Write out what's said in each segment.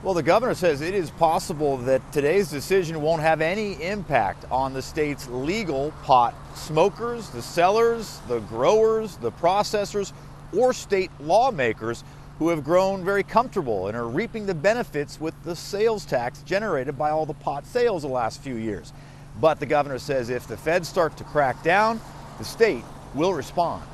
Well, the governor says it is possible that today's decision won't have any impact on the state's legal pot smokers, the sellers, the growers, the processors, or state lawmakers who have grown very comfortable and are reaping the benefits with the sales tax generated by all the pot sales the last few years. But the governor says if the feds start to crack down, the state will respond.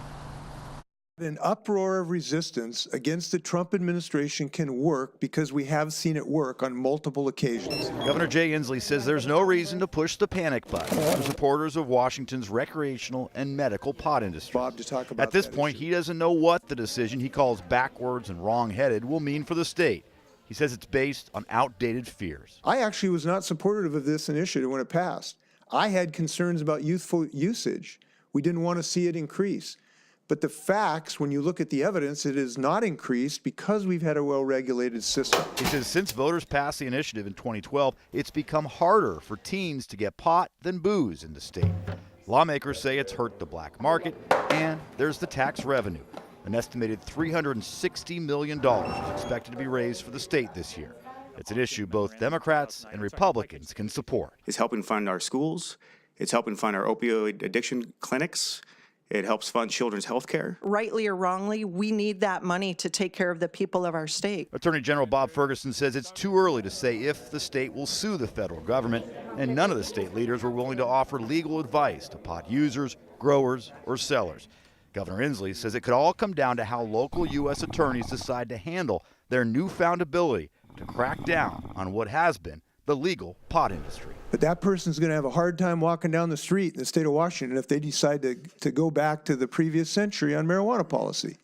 An uproar of resistance against the Trump administration can work because we have seen it work on multiple occasions. Governor Jay Inslee says there's no reason to push the panic button for supporters of Washington's recreational and medical pot industry. Bob, to talk about At this point, issue. he doesn't know what the decision he calls backwards and wrong-headed will mean for the state. He says it's based on outdated fears. I actually was not supportive of this initiative when it passed. I had concerns about youthful usage. We didn't want to see it increase. But the facts, when you look at the evidence, it is not increased because we've had a well-regulated system. He says since voters passed the initiative in 2012, it's become harder for teens to get pot than booze in the state. Lawmakers say it's hurt the black market, and there's the tax revenue. An estimated $360 million is expected to be raised for the state this year. It's an issue both Democrats and Republicans can support. It's helping fund our schools. It's helping fund our opioid addiction clinics. It helps fund children's health care. Rightly or wrongly, we need that money to take care of the people of our state. Attorney General Bob Ferguson says it's too early to say if the state will sue the federal government, and none of the state leaders were willing to offer legal advice to pot users, growers, or sellers. Governor Inslee says it could all come down to how local U.S. attorneys decide to handle their newfound ability to crack down on what has been the legal pot industry. But that person's going to have a hard time walking down the street in the state of Washington if they decide to go back to the previous century on marijuana policy.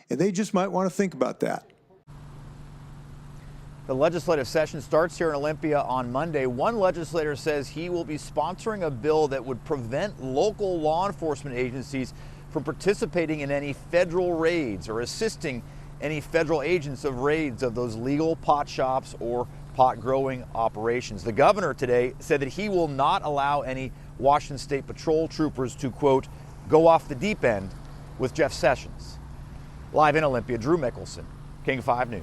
And they just might want to think about that. The legislative session starts here in Olympia on Monday. One legislator says he will be sponsoring a bill that would prevent local law enforcement agencies from participating in any federal raids or assisting any federal agents of raids of those legal pot shops or pot growing operations. The governor today said that he will not allow any Washington State Patrol troopers to, quote, go off the deep end with Jeff Sessions. Live in Olympia, Drew Mikkelsen, King 5 News.